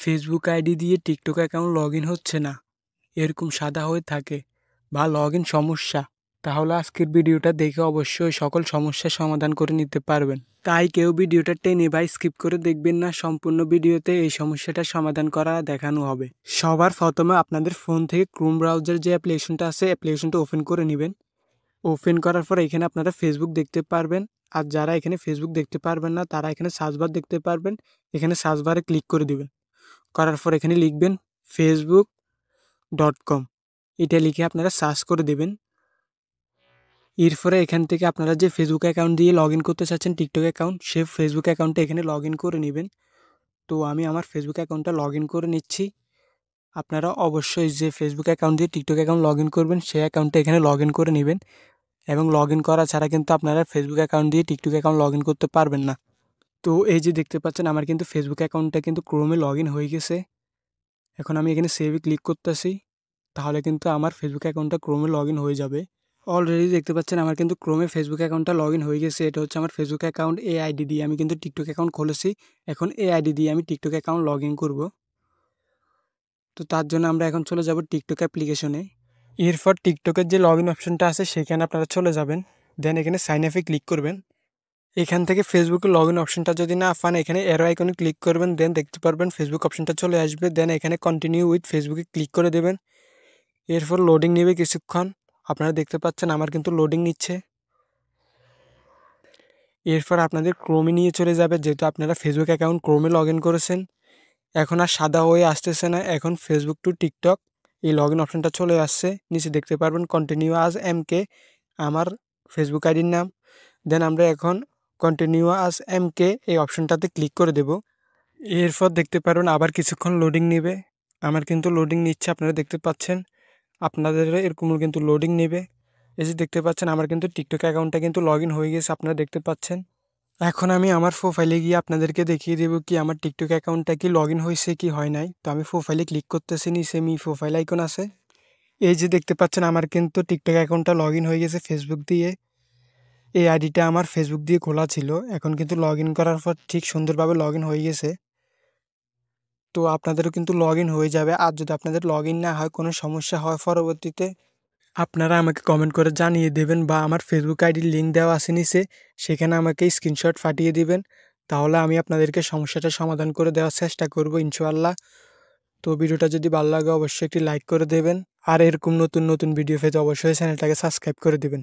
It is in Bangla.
ফেসবুক আইডি দিয়ে টিকটক অ্যাকাউন্ট লগ ইন হচ্ছে না, এরকম সাদা হয়ে থাকে বা লগ ইন সমস্যা, তাহলে আজকের ভিডিওটা দেখে অবশ্যই সকল সমস্যার সমাধান করে নিতে পারবেন। তাই কেউ ভিডিওটা টেনে বা স্কিপ করে দেখবেন না, সম্পূর্ণ ভিডিওতে এই সমস্যাটার সমাধান করা দেখানো হবে। সবার প্রথমে আপনাদের ফোন থেকে ক্রোম ব্রাউজার যে অ্যাপ্লিকেশনটা আছে অ্যাপ্লিকেশনটা ওপেন করে নেবেন। ওপেন করার পর এখানে আপনারা ফেসবুক দেখতে পারবেন, আর যারা এখানে ফেসবুক দেখতে পারবেন না তারা এখানে সার্চ বার দেখতে পারবেন, এখানে সার্চ বারে ক্লিক করে দিবেন। করার পর এখানে লিখবেন facebook.com, এটা লিখে আপনারা সার্চ করে দেবেন। এরপরে এখান থেকে আপনারা যে ফেসবুক অ্যাকাউন্ট দিয়ে লগ ইন করতে চাচ্ছেন টিকটক অ্যাকাউন্ট, সে ফেসবুক অ্যাকাউন্টটা এখানে লগ ইন করে নেবেন। তো আমি আমার ফেসবুক অ্যাকাউন্টটা লগ ইন করে নিচ্ছি। আপনারা অবশ্যই যে ফেসবুক অ্যাকাউন্ট দিয়ে টিকটক অ্যাকাউন্ট লগ ইন করবেন সেই অ্যাকাউন্টটা এখানে লগ ইন করে নেবেন, এবং লগ ইন করা ছাড়া কিন্তু আপনারা ফেসবুক অ্যাকাউন্ট দিয়ে টিকটক অ্যাকাউন্ট লগ ইন করতে পারবেন না। তো এই যে দেখতে পাচ্ছেন আমার কিন্তু ফেসবুক অ্যাকাউন্টটা কিন্তু ক্রোমে লগ ইন হয়ে গেছে। এখন আমি এখানে সেভে ক্লিক করতেছি, তাহলে কিন্তু আমার ফেসবুক অ্যাকাউন্টটা ক্রোমে লগ ইন হয়ে যাবে। অলরেডি দেখতে পাচ্ছেন আমার কিন্তু ক্রোমে ফেসবুক অ্যাকাউন্টটা লগ ইন হয়ে গেছে। এটা হচ্ছে আমার ফেসবুক অ্যাকাউন্ট, এই আইডি দিয়ে আমি কিন্তু টিকটক অ্যাকাউন্ট খুলেছি। এখন এই আইডি দিয়ে আমি টিকটক অ্যাকাউন্ট লগ ইন করবো। তো তার জন্য আমরা এখন চলে যাব টিকটক অ্যাপ্লিকেশনে। এরপর টিকটকের যে লগ ইন অপশনটা আছে সেখানে আপনারা চলে যাবেন, দেন এখানে সাইন আপে ক্লিক করবেন। এখান থেকে ফেসবুকের লগ ইন অপশনটা যদি না পান এখানে অ্যারো আইকনে ক্লিক করবেন, দেন দেখতে পারবেন ফেসবুক অপশনটা চলে আসবে। দেন এখানে কন্টিনিউ উইথ ফেসবুকে ক্লিক করে দেবেন। এরপর লোডিং নেবে কিছুক্ষণ, আপনারা দেখতে পাচ্ছেন আমার কিন্তু লোডিং নিচ্ছে। এরপর আপনাদের ক্রোমে নিয়ে চলে যাবে, যেহেতু আপনারা ফেসবুক অ্যাকাউন্ট ক্রোমে লগ ইন করেছেন। এখন আর সাদা হয়ে আসতেছে না, এখন ফেসবুক টু টিকটক এই লগ ইন অপশনটা চলে আসছে। নিচে দেখতে পারবেন কন্টিনিউ আজ MK আমার ফেসবুক আইডির নাম। দেন আমরা এখন কন্টিনিউ আজ MK এই অপশনটাতে ক্লিক করে দেব। এরপর দেখতে পারবেন আবার কিছুক্ষণ লোডিং নেবে, আমার কিন্তু লোডিং নিচ্ছে, আপনারা দেখতে পাচ্ছেন। আপনাদের এরকম কিন্তু লোডিং নেবে। এই যে দেখতে পাচ্ছেন আমার কিন্তু টিকটক অ্যাকাউন্টটা কিন্তু লগ ইন হয়ে গেছে, আপনারা দেখতে পাচ্ছেন। এখন আমি আমার প্রোফাইলে গিয়ে আপনাদেরকে দেখিয়ে দেবো কি আমার টিকটক অ্যাকাউন্টটা কি লগ ইন হয়েছে কি হয় নাই। তো আমি প্রোফাইলে ক্লিক করতেছি, নিচে মি প্রোফাইল আইকন আছে। এই যে দেখতে পাচ্ছেন আমার কিন্তু টিকটক অ্যাকাউন্টটা লগ ইন হয়ে গেছে ফেসবুক দিয়ে। এই আইডিটা আমার ফেসবুক দিয়ে খোলা ছিল, এখন কিন্তু লগ ইন করার পর ঠিক সুন্দরভাবে লগ ইন হয়ে গেছে। তো আপনাদেরও কিন্তু লগ ইন হয়ে যাবে। আর যদি আপনাদের লগ ইন না হয়, কোনো সমস্যা হয় পরবর্তীতে, আপনারা আমাকে কমেন্ট করে জানিয়ে দেবেন, বা আমার ফেসবুক আইডির লিঙ্ক দেওয়া আছে নিচে, সেখানে আমাকে স্ক্রিনশট পাঠিয়ে দিবেন। তাহলে আমি আপনাদেরকে সমস্যাটা সমাধান করে দেওয়ার চেষ্টা করব ইনশাআল্লাহ। তো ভিডিওটা যদি ভালো লাগে অবশ্যই একটি লাইক করে দেবেন, আর এরকম নতুন নতুন ভিডিও পেতে অবশ্যই চ্যানেলটাকে সাবস্ক্রাইব করে দেবেন।